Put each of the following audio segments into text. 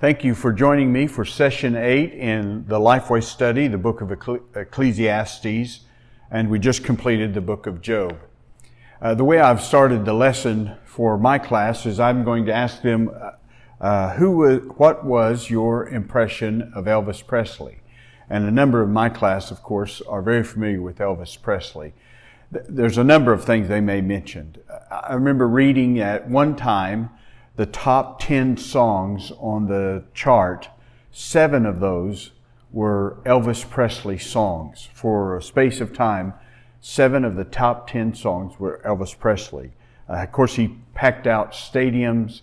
Thank you for joining me for Session 8 in the Lifeway study, the book of Ecclesiastes, and we just completed the book of Job. The way I've started the lesson for my class is I'm going to ask them, what was your impression of Elvis Presley? And a number of my class, of course, are very familiar with Elvis Presley. There's a number of things they may mention. I remember reading at one time the top 10 songs on the chart. 7 of those were Elvis Presley songs. For a space of time, 7 of the top 10 songs were Elvis Presley. Of course, he packed out stadiums.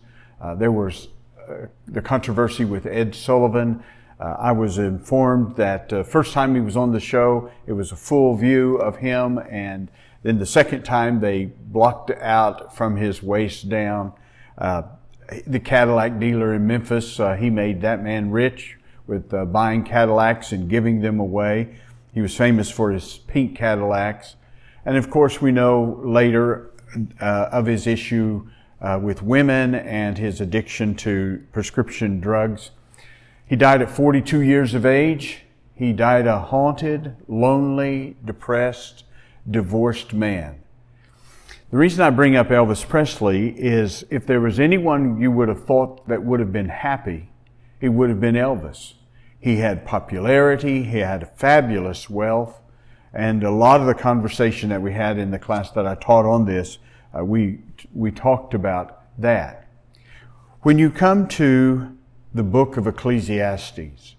There was the controversy with Ed Sullivan. I was informed that first time he was on the show, it was a full view of him, and then the second time they blocked out from his waist down. The Cadillac dealer in Memphis, he made that man rich with buying Cadillacs and giving them away. He was famous for his pink Cadillacs. And of course, we know later of his issue with women and his addiction to prescription drugs. He died at 42 years of age. He died a haunted, lonely, depressed, divorced man. The reason I bring up Elvis Presley is if there was anyone you would have thought that would have been happy, it would have been Elvis. He had popularity, he had fabulous wealth, and a lot of the conversation that we had in the class that I taught on this, we talked about that. When you come to the book of Ecclesiastes,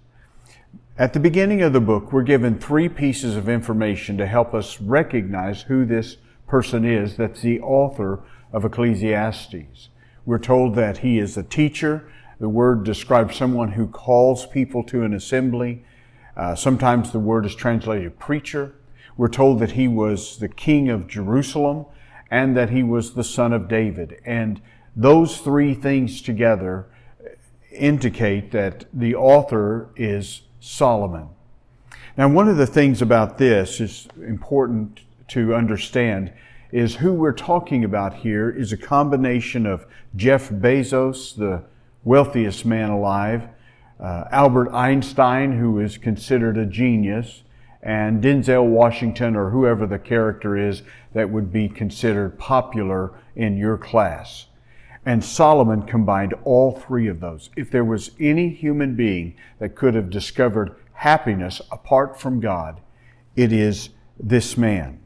at the beginning of the book, we're given 3 pieces of information to help us recognize who this person is that's the author of Ecclesiastes. We're told that he is a teacher. The word describes someone who calls people to an assembly. Sometimes the word is translated preacher. We're told that he was the king of Jerusalem and that he was the son of David. And those 3 things together indicate that the author is Solomon. Now, one of the things about this is important to understand is who we're talking about here is a combination of Jeff Bezos, the wealthiest man alive, Albert Einstein, who is considered a genius, and Denzel Washington, or whoever the character is that would be considered popular in your class. And Solomon combined all 3 of those. If there was any human being that could have discovered happiness apart from God, it is this man.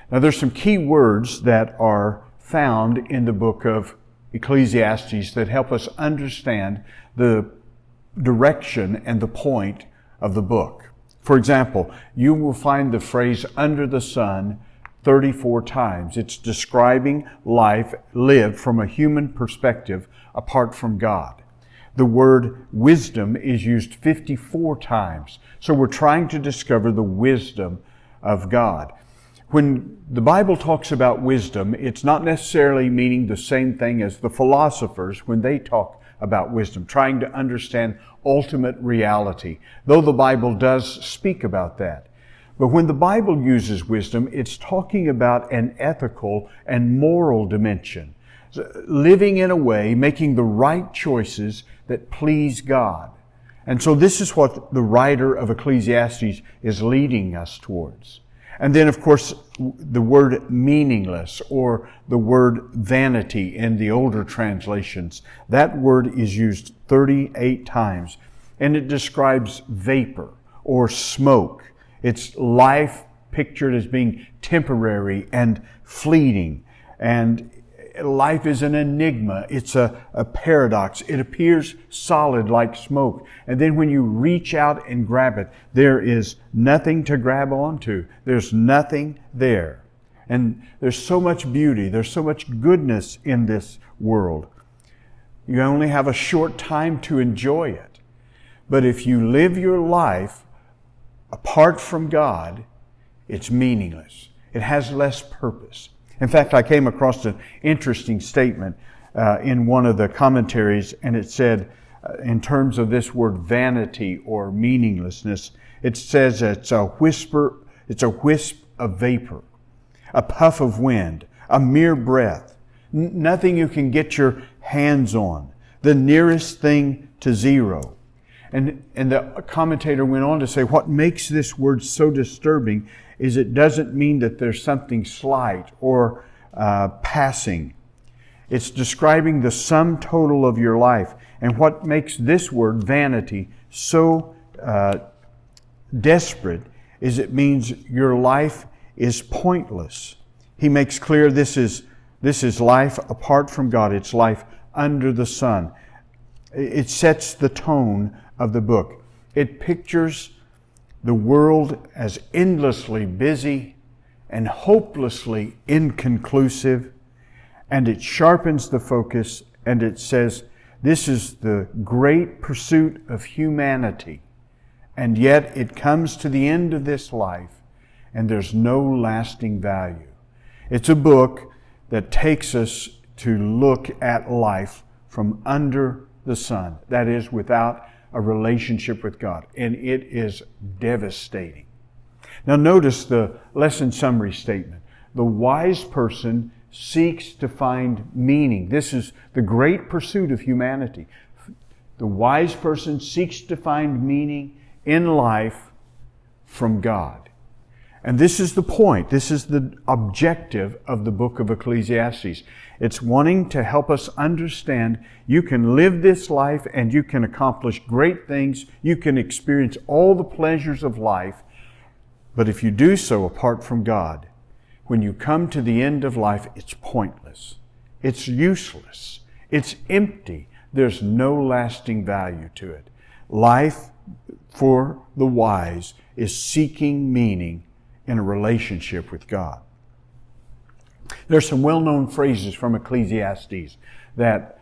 Now, there's some key words that are found in the book of Ecclesiastes that help us understand the direction and the point of the book. For example, you will find the phrase under the sun 34 times. It's describing life lived from a human perspective apart from God. The word wisdom is used 54 times. So we're trying to discover the wisdom of God. When the Bible talks about wisdom, it's not necessarily meaning the same thing as the philosophers when they talk about wisdom, trying to understand ultimate reality, though the Bible does speak about that. But when the Bible uses wisdom, it's talking about an ethical and moral dimension, living in a way, making the right choices that please God. And so this is what the writer of Ecclesiastes is leading us towards. And then, of course, the word meaningless or the word vanity in the older translations, that word is used 38 times, and it describes vapor or smoke. It's life pictured as being temporary and fleeting, and life is an enigma. It's a paradox. It appears solid like smoke. And then when you reach out and grab it, there is nothing to grab onto. There's nothing there. And there's so much beauty. There's so much goodness in this world. You only have a short time to enjoy it. But if you live your life apart from God, it's meaningless. It has less purpose. In fact, I came across an interesting statement in one of the commentaries, and it said, in terms of this word vanity or meaninglessness, it says it's a wisp of vapor, a puff of wind, a mere breath, nothing you can get your hands on. the nearest thing to zero. And the commentator went on to say, what makes this word so disturbing is it doesn't mean that there's something slight or passing. It's describing the sum total of your life. And what makes this word, vanity, so desperate is it means your life is pointless. He makes clear this is life apart from God. It's life under the sun. It sets the tone of the book. It pictures the world as endlessly busy and hopelessly inconclusive, and it sharpens the focus, and it says, this is the great pursuit of humanity, and yet it comes to the end of this life, and there's no lasting value. It's a book that takes us to look at life from under the sun, that is, without a relationship with God, and it is devastating. Now notice the lesson summary statement. The wise person seeks to find meaning. This is the great pursuit of humanity. The wise person seeks to find meaning in life from God. And this is the point. This is the objective of the book of Ecclesiastes. It's wanting to help us understand you can live this life and you can accomplish great things. You can experience all the pleasures of life. But if you do so apart from God, when you come to the end of life, it's pointless. It's useless. It's empty. There's no lasting value to it. Life for the wise is seeking meaning in a relationship with God. There's some well-known phrases from Ecclesiastes that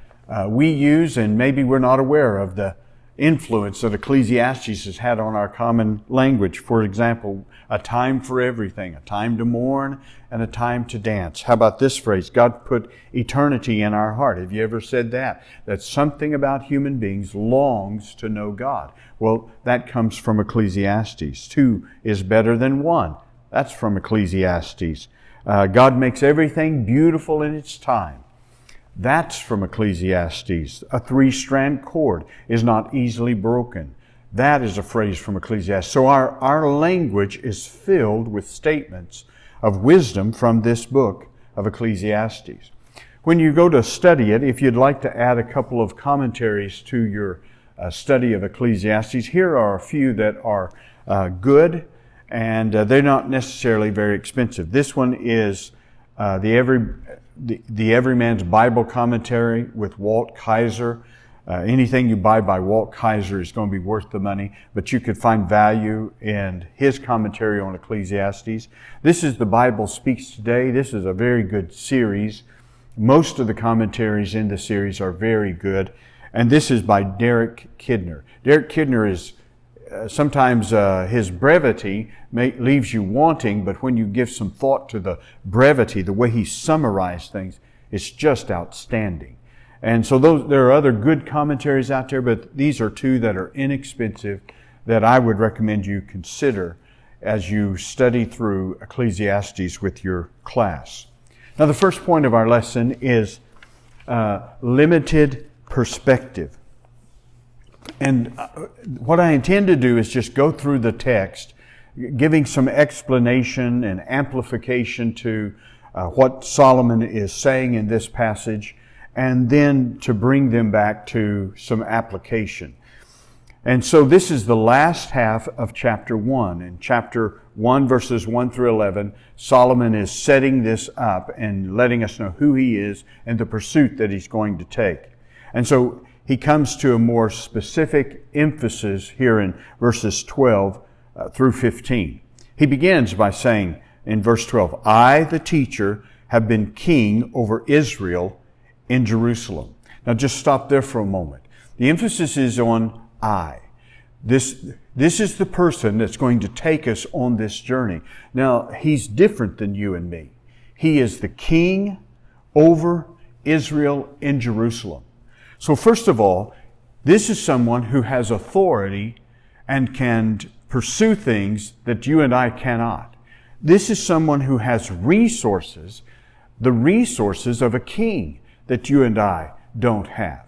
we use, and maybe we're not aware of the influence that Ecclesiastes has had on our common language. For example, a time for everything, a time to mourn, and a time to dance. How about this phrase? God put eternity in our heart. Have you ever said that? That something about human beings longs to know God. Well, that comes from Ecclesiastes. 2 is better than 1. That's from Ecclesiastes. God makes everything beautiful in its time. That's from Ecclesiastes. A 3-strand cord is not easily broken. That is a phrase from Ecclesiastes. So our language is filled with statements of wisdom from this book of Ecclesiastes. When you go to study it, if you'd like to add a couple of commentaries to your study of Ecclesiastes, here are a few that are good, and they're not necessarily very expensive. This one is the Everyman's Bible Commentary with Walt Kaiser. Anything you buy by Walt Kaiser is going to be worth the money, but you could find value in his commentary on Ecclesiastes. This is The Bible Speaks Today. This is a very good series. Most of the commentaries in the series are very good, and this is by Derek Kidner. Derek Kidner is sometimes his brevity leaves you wanting, but when you give some thought to the brevity, the way he summarized things, it's just outstanding. And so there are other good commentaries out there, but these are 2 that are inexpensive that I would recommend you consider as you study through Ecclesiastes with your class. Now, the first point of our lesson is limited perspective. And what I intend to do is just go through the text, giving some explanation and amplification to what Solomon is saying in this passage, and then to bring them back to some application. And so this is the last half of chapter 1. In chapter 1, verses 1 through 11, Solomon is setting this up and letting us know who he is and the pursuit that he's going to take. And so he comes to a more specific emphasis here in verses 12 through 15. He begins by saying in verse 12, I, the teacher, have been king over Israel in Jerusalem. Now just stop there for a moment. The emphasis is on I. This is the person that's going to take us on this journey. Now, he's different than you and me. He is the king over Israel in Jerusalem. So first of all, this is someone who has authority and can pursue things that you and I cannot. This is someone who has resources, the resources of a king that you and I don't have.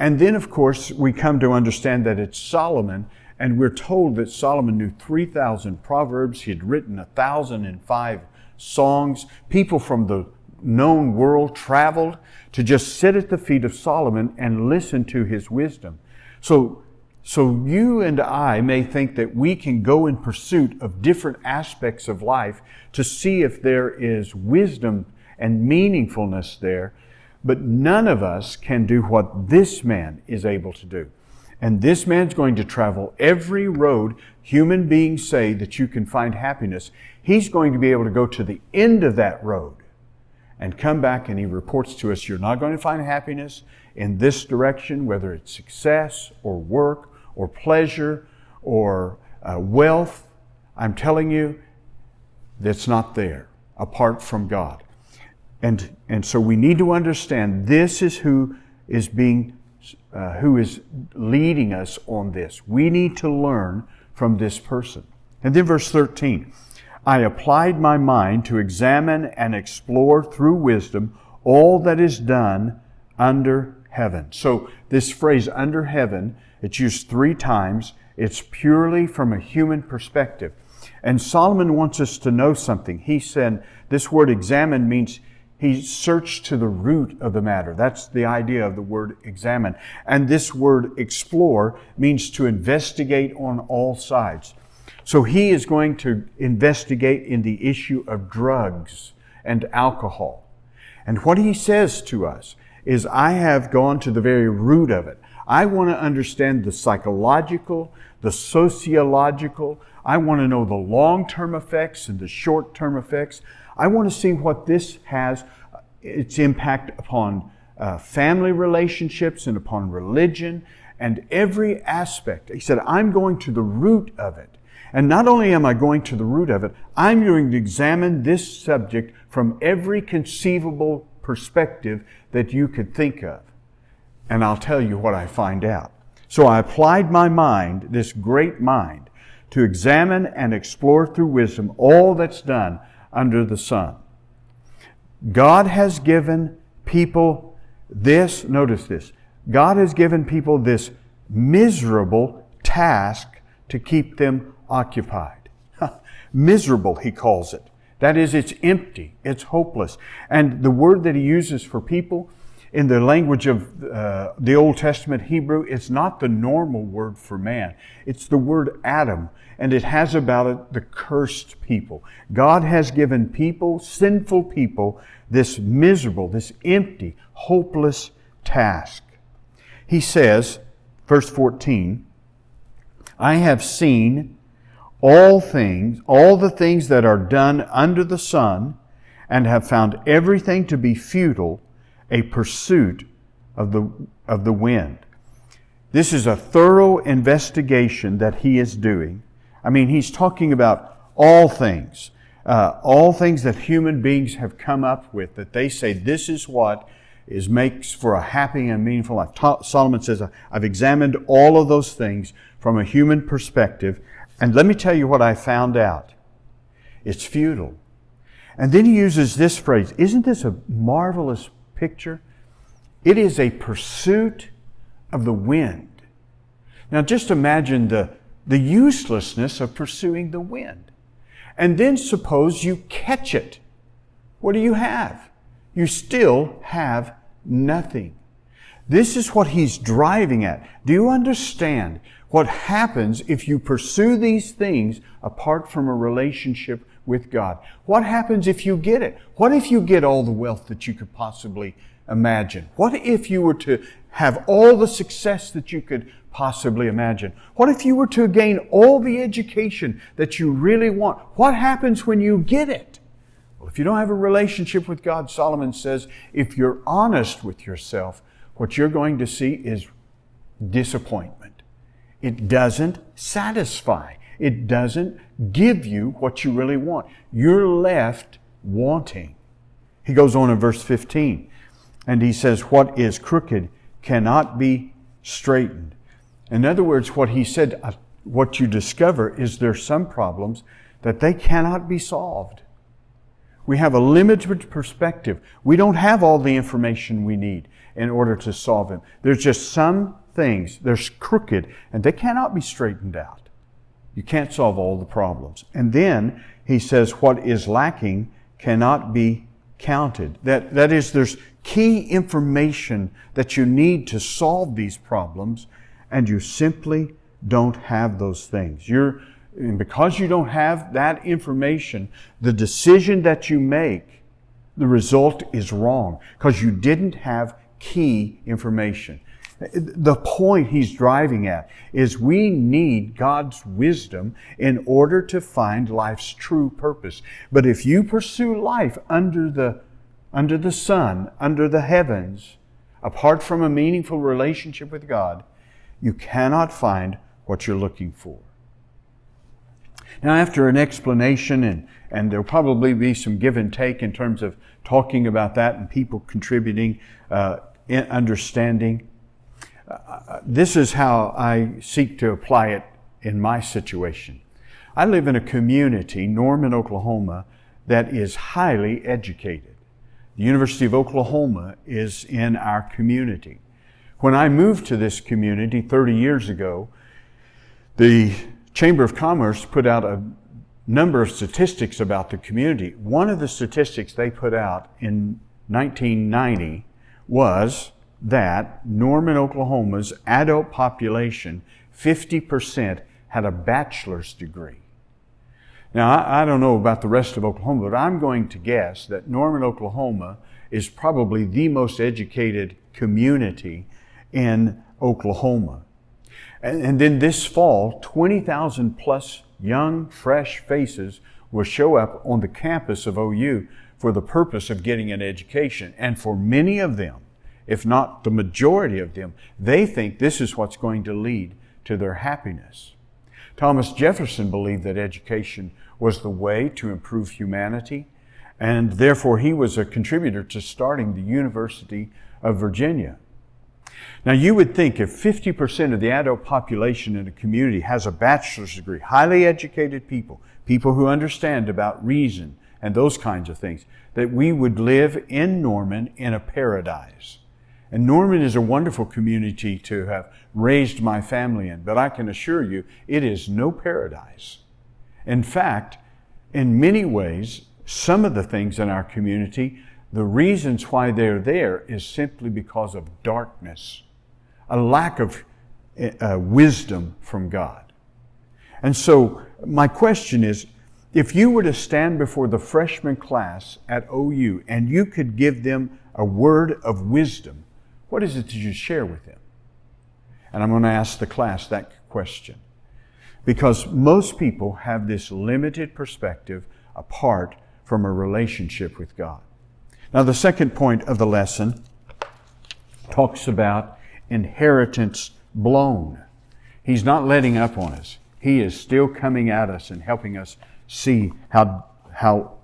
And then, of course, we come to understand that it's Solomon, and we're told that Solomon knew 3,000 proverbs. He had written 1,005 songs. People from the known world traveled to just sit at the feet of Solomon and listen to his wisdom. So you and I may think that we can go in pursuit of different aspects of life to see if there is wisdom and meaningfulness there, but none of us can do what this man is able to do. And this man's going to travel every road human beings say that you can find happiness. He's going to be able to go to the end of that road and come back, and he reports to us, you're not going to find happiness in this direction, whether it's success or work or pleasure or wealth. I'm telling you, that's not there apart from God. And so we need to understand this is who is leading us on this. We need to learn from this person. And then verse 13, I applied my mind to examine and explore through wisdom all that is done under heaven. So this phrase under heaven, it's used 3 times. It's purely from a human perspective. And Solomon wants us to know something. He said this word examine means he searched to the root of the matter. That's the idea of the word examine. And this word explore means to investigate on all sides. So he is going to investigate in the issue of drugs and alcohol. And what he says to us is, I have gone to the very root of it. I want to understand the psychological, the sociological. I want to know the long-term effects and the short-term effects. I want to see what this has, its impact upon family relationships and upon religion and every aspect. He said, I'm going to the root of it. And not only am I going to the root of it, I'm going to examine this subject from every conceivable perspective that you could think of. And I'll tell you what I find out. So I applied my mind, this great mind, to examine and explore through wisdom all that's done under the sun. God has given people this, notice this, God has given people this miserable task to keep them occupied. Miserable, he calls it. That is, it's empty, it's hopeless. And the word that he uses for people in the language of the Old Testament Hebrew, it's not the normal word for man. It's the word Adam, and it has about it the cursed people. God has given people, sinful people, this miserable, this empty, hopeless task. He says, verse 14, I have seen all the things that are done under the sun, and have found everything to be futile, a pursuit of the wind. This is a thorough investigation that he is doing. I mean, he's talking about all things that human beings have come up with, that they say this is what makes for a happy and meaningful life. Solomon says, I've examined all of those things from a human perspective, and let me tell you what I found out. It's futile. And then he uses this phrase. Isn't this a marvelous picture? It is a pursuit of the wind. Now just imagine the uselessness of pursuing the wind. And then suppose you catch it. What do you have? You still have nothing. This is what he's driving at. Do you understand what happens if you pursue these things apart from a relationship with God? What happens if you get it? What if you get all the wealth that you could possibly imagine? What if you were to have all the success that you could possibly imagine? What if you were to gain all the education that you really want? What happens when you get it? Well, if you don't have a relationship with God, Solomon says, if you're honest with yourself, what you're going to see is disappointment. It doesn't satisfy. It doesn't give you what you really want. You're left wanting. He goes on in verse 15, and he says, what is crooked cannot be straightened. In other words, what he said, what you discover is there's some problems that they cannot be solved. We have a limited perspective. We don't have all the information we need. in order to solve them. There's just some things, they're crooked, and they cannot be straightened out. You can't solve all the problems. And then he says what is lacking cannot be counted. That is, there's key information that you need to solve these problems, and you simply don't have those things. And because you don't have that information, the decision that you make, the result is wrong because you didn't have key information. The point he's driving at is we need God's wisdom in order to find life's true purpose. But if you pursue life under the sun, under the heavens, apart from a meaningful relationship with God, you cannot find what you're looking for. Now, after an explanation, and there'll probably be some give and take in terms of talking about that and people contributing, in understanding, this is how I seek to apply it in my situation. I live in a community, Norman, Oklahoma, that is highly educated. The University of Oklahoma is in our community. When I moved to this community 30 years ago, the Chamber of Commerce put out a number of statistics about the community. One of the statistics they put out in 1990 was that Norman, Oklahoma's adult population, 50% had a bachelor's degree. Now, I don't know about the rest of Oklahoma, but I'm going to guess that Norman, Oklahoma is probably the most educated community in Oklahoma. And then this fall, 20,000 plus young, fresh faces will show up on the campus of OU for the purpose of getting an education. And for many of them, if not the majority of them, they think this is what's going to lead to their happiness. Thomas Jefferson believed that education was the way to improve humanity, and therefore he was a contributor to starting the University of Virginia. Now, you would think if 50% of the adult population in a community has a bachelor's degree, highly educated people who understand about reason and those kinds of things, that we would live in Norman in a paradise. And Norman is a wonderful community to have raised my family in, but I can assure you it is no paradise. In fact, in many ways, some of the things in our community, the reasons why they're there is simply because of darkness, a lack of wisdom from God. And so my question is, if you were to stand before the freshman class at OU and you could give them a word of wisdom, what is it that you share with them? And I'm going to ask the class that question. Because most people have this limited perspective apart from a relationship with God. Now, the second point of the lesson talks about inheritance blown. He's not letting up on us. He is still coming at us and helping us see how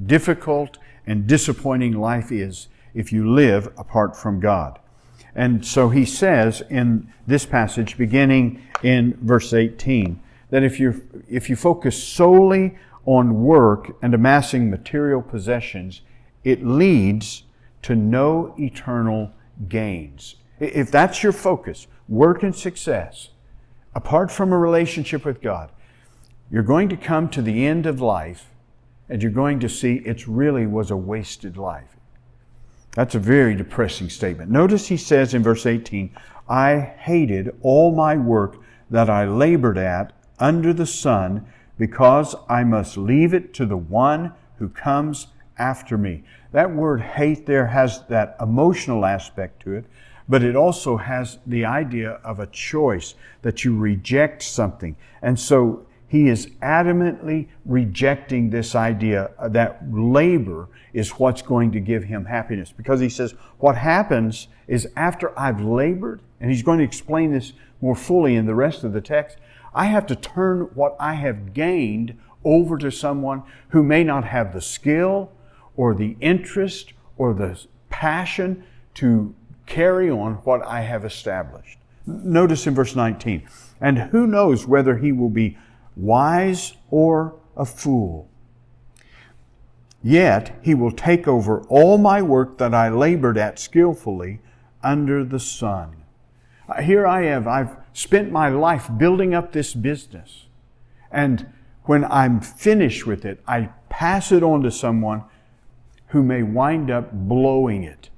difficult and disappointing life is if you live apart from God. And so he says in this passage, beginning in verse 18, that if you focus solely on work and amassing material possessions, it leads to no eternal gains. If that's your focus, work and success, apart from a relationship with God, you're going to come to the end of life and you're going to see it really was a wasted life. That's a very depressing statement. Notice he says in verse 18, I hated all my work that I labored at under the sun because I must leave it to the one who comes after me. That word hate there has that emotional aspect to it, but it also has the idea of a choice, that you reject something. And so he is adamantly rejecting this idea that labor is what's going to give him happiness. Because he says, what happens is after I've labored, and he's going to explain this more fully in the rest of the text, I have to turn what I have gained over to someone who may not have the skill or the interest or the passion to carry on what I have established. Notice in verse 19, and who knows whether he will be wise or a fool. Yet he will take over all my work that I labored at skillfully under the sun. Here I've spent my life building up this business. And when I'm finished with it, I pass it on to someone who may wind up blowing it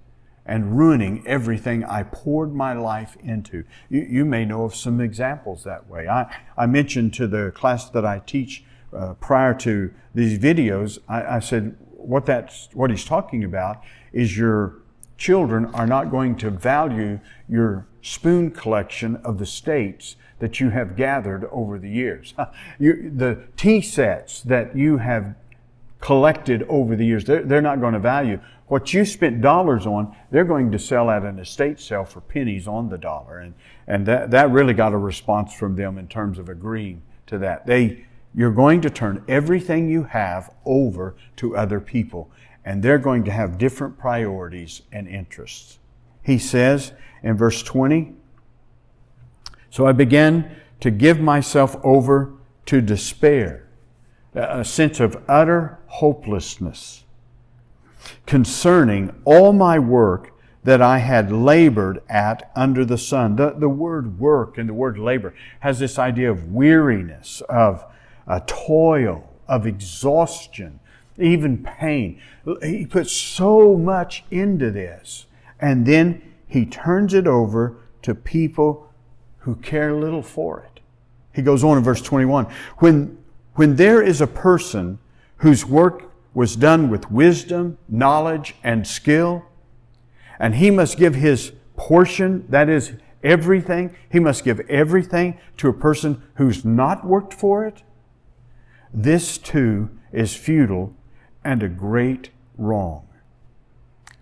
and ruining everything I poured my life into. You may know of some examples that way. I mentioned to the class that I teach prior to these videos, I said what he's talking about is your children are not going to value your spoon collection of the states that you have gathered over the years. The tea sets that you have collected over the years, they're not going to value. What you spent dollars on, they're going to sell at an estate sale for pennies on the dollar. And that really got a response from them in terms of agreeing to that. You're going to turn everything you have over to other people, and they're going to have different priorities and interests. He says in verse 20, "So I began to give myself over to despair," a sense of utter hopelessness, "concerning all my work that I had labored at under the sun." The word work and the word labor has this idea of weariness, of toil, of exhaustion, even pain. He puts so much into this. And then he turns it over to people who care little for it. He goes on in verse 21, When there is a person whose work was done with wisdom, knowledge, and skill, and he must give his portion, that is everything, he must give everything to a person who's not worked for it, this too is futile and a great wrong.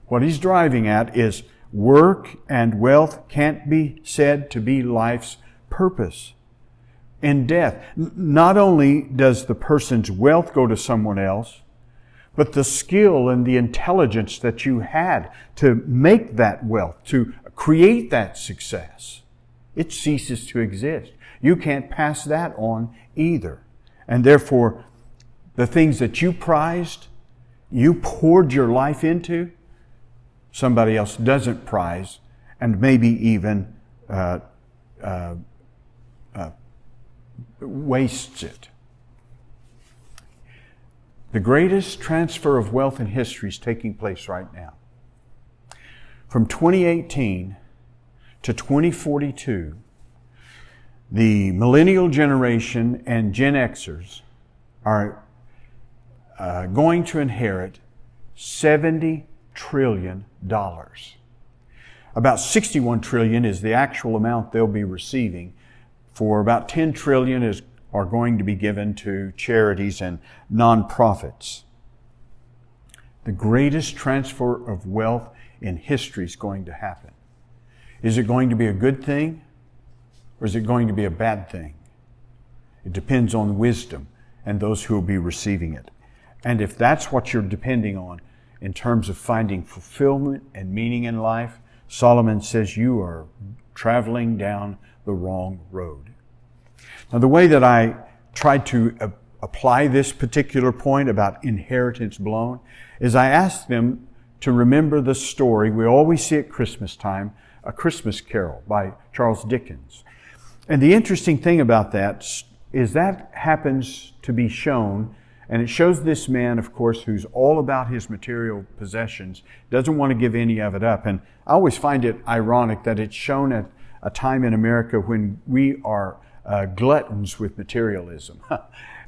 What he's driving at is work and wealth can't be said to be life's purpose. In death, not only does the person's wealth go to someone else, but the skill and the intelligence that you had to make that wealth, to create that success, it ceases to exist. You can't pass that on either. And therefore, the things that you prized, you poured your life into, somebody else doesn't prize and maybe even wastes it. The greatest transfer of wealth in history is taking place right now. From 2018 to 2042, the millennial generation and Gen Xers are going to inherit $70 trillion. About $61 trillion is the actual amount they'll be receiving. For about $10 trillion are going to be given to charities and nonprofits. The greatest transfer of wealth in history is going to happen. Is it going to be a good thing? Or is it going to be a bad thing? It depends on wisdom and those who will be receiving it. And if that's what you're depending on in terms of finding fulfillment and meaning in life, Solomon says you are traveling down the wrong road. Now, the way that I tried to apply this particular point about inheritance blown is I asked them to remember the story we always see at Christmas time, A Christmas Carol by Charles Dickens. And the interesting thing about that is that happens to be shown, and it shows this man, of course, who's all about his material possessions, doesn't want to give any of it up. And I always find it ironic that it's shown at a time in America when we are gluttons with materialism.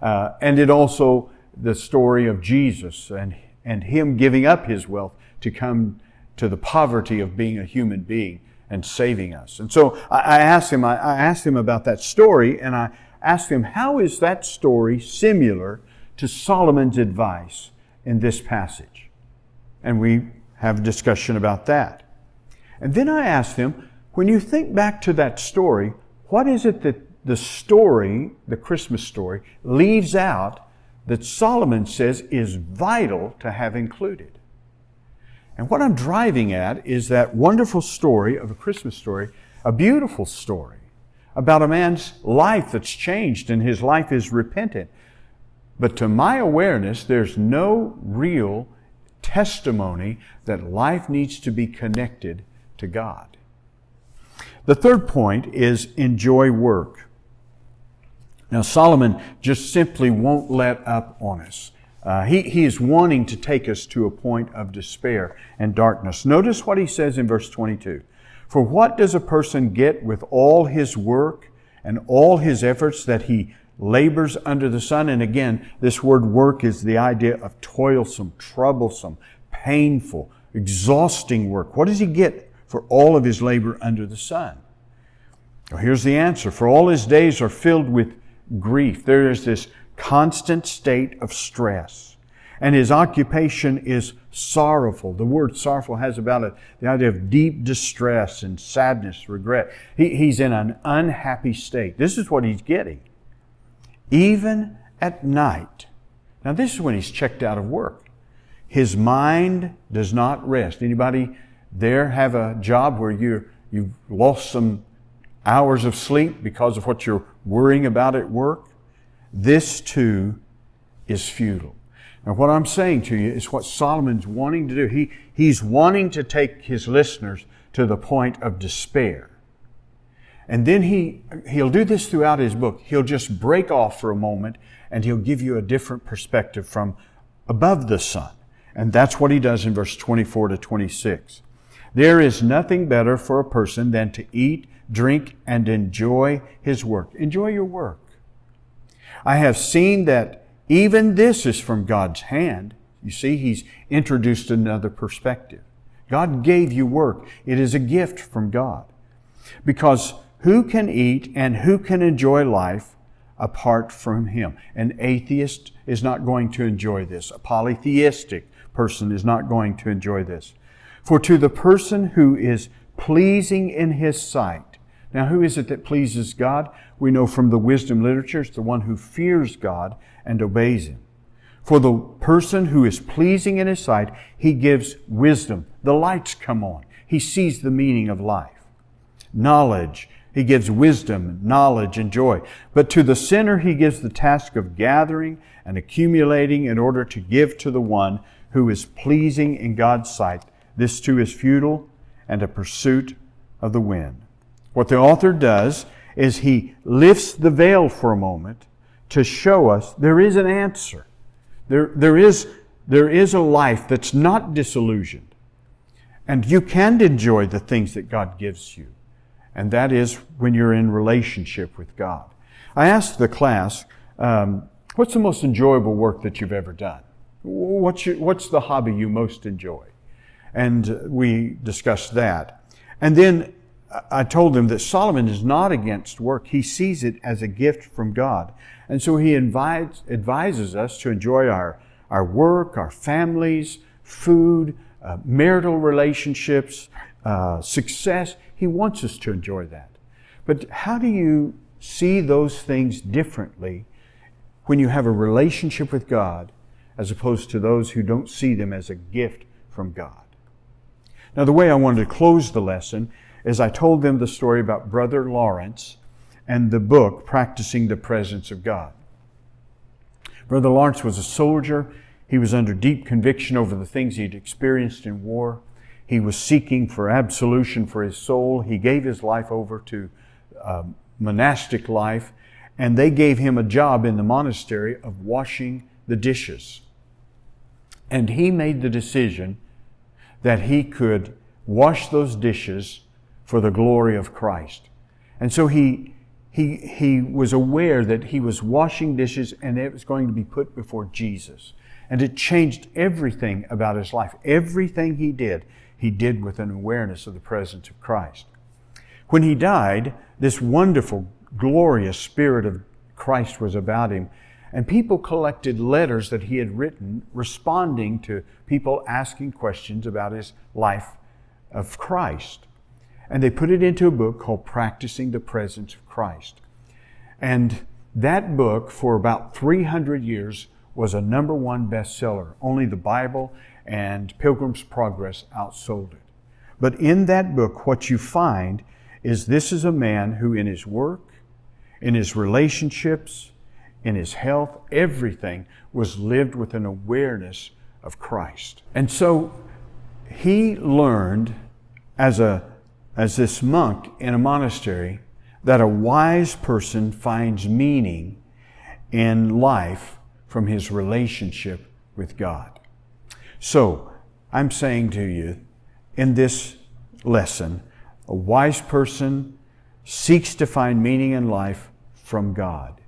And it also, the story of Jesus and him giving up his wealth to come to the poverty of being a human being and saving us. And so I asked him about that story, and I asked him, how is that story similar to Solomon's advice in this passage? And we have a discussion about that. And then I asked him, when you think back to that story, what is it that the story, the Christmas story, leaves out that Solomon says is vital to have included? And what I'm driving at is that wonderful story of A Christmas Story, a beautiful story about a man's life that's changed and his life is repentant. But to my awareness, there's no real testimony that life needs to be connected to God. The third point is enjoy work. Now, Solomon just simply won't let up on us. He is wanting to take us to a point of despair and darkness. Notice what he says in verse 22. For what does a person get with all his work and all his efforts that he labors under the sun? And again, this word work is the idea of toilsome, troublesome, painful, exhausting work. What does he get for all of his labor under the sun? Well, here's the answer. For all his days are filled with grief. There is this constant state of stress. And his occupation is sorrowful. The word sorrowful has about it the idea of deep distress and sadness, regret. He's in an unhappy state. This is what he's getting. Even at night. Now this is when he's checked out of work. His mind does not rest. Anybody there have a job where you've lost some hours of sleep because of what you're worrying about at work? This too is futile. Now what I'm saying to you is what Solomon's wanting to do. He's wanting to take his listeners to the point of despair. And then he'll do this throughout his book. He'll just break off for a moment and he'll give you a different perspective from above the sun. And that's what he does in verse 24 to 26. There is nothing better for a person than to eat, drink, and enjoy his work. Enjoy your work. I have seen that even this is from God's hand. You see, he's introduced another perspective. God gave you work. It is a gift from God. Because who can eat and who can enjoy life apart from Him? An atheist is not going to enjoy this. A polytheistic person is not going to enjoy this. For to the person who is pleasing in His sight. Now, who is it that pleases God? We know from the wisdom literature, it's the one who fears God and obeys Him. For the person who is pleasing in His sight, He gives wisdom. The lights come on. He sees the meaning of life. Knowledge. He gives wisdom, knowledge, and joy. But to the sinner, He gives the task of gathering and accumulating in order to give to the one who is pleasing in God's sight. This too is futile and a pursuit of the wind. What the author does is he lifts the veil for a moment to show us there is an answer. There is a life that's not disillusioned. And you can enjoy the things that God gives you. And that is when you're in relationship with God. I asked the class, what's the most enjoyable work that you've ever done? What's the hobby you most enjoy? And we discussed that. And then I told them that Solomon is not against work. He sees it as a gift from God. And so he advises us to enjoy our work, our families, food, marital relationships, success. He wants us to enjoy that. But how do you see those things differently when you have a relationship with God as opposed to those who don't see them as a gift from God? Now, the way I wanted to close the lesson is I told them the story about Brother Lawrence and the book, Practicing the Presence of God. Brother Lawrence was a soldier. He was under deep conviction over the things he'd experienced in war. He was seeking for absolution for his soul. He gave his life over to monastic life, and they gave him a job in the monastery of washing the dishes. And he made the decision that he could wash those dishes for the glory of Christ. And so he was aware that he was washing dishes and it was going to be put before Jesus. And it changed everything about his life. Everything he did with an awareness of the presence of Christ. When he died, this wonderful, glorious Spirit of Christ was about him. And people collected letters that he had written responding to people asking questions about his life of Christ. And they put it into a book called Practicing the Presence of Christ. And that book, for about 300 years, was a #1 bestseller. Only the Bible and Pilgrim's Progress outsold it. But in that book, what you find is this is a man who in his work, in his relationships, in his health, everything was lived with an awareness of Christ. And so he learned as this monk in a monastery, that a wise person finds meaning in life from his relationship with God. So, I'm saying to you, in this lesson, a wise person seeks to find meaning in life from God.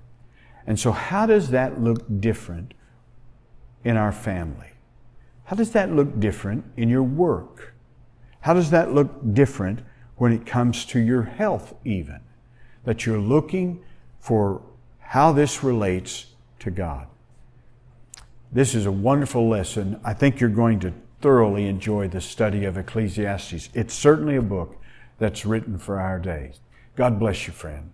And so how does that look different in our family? How does that look different in your work? How does that look different when it comes to your health even? That you're looking for how this relates to God. This is a wonderful lesson. I think you're going to thoroughly enjoy the study of Ecclesiastes. It's certainly a book that's written for our days. God bless you, friend.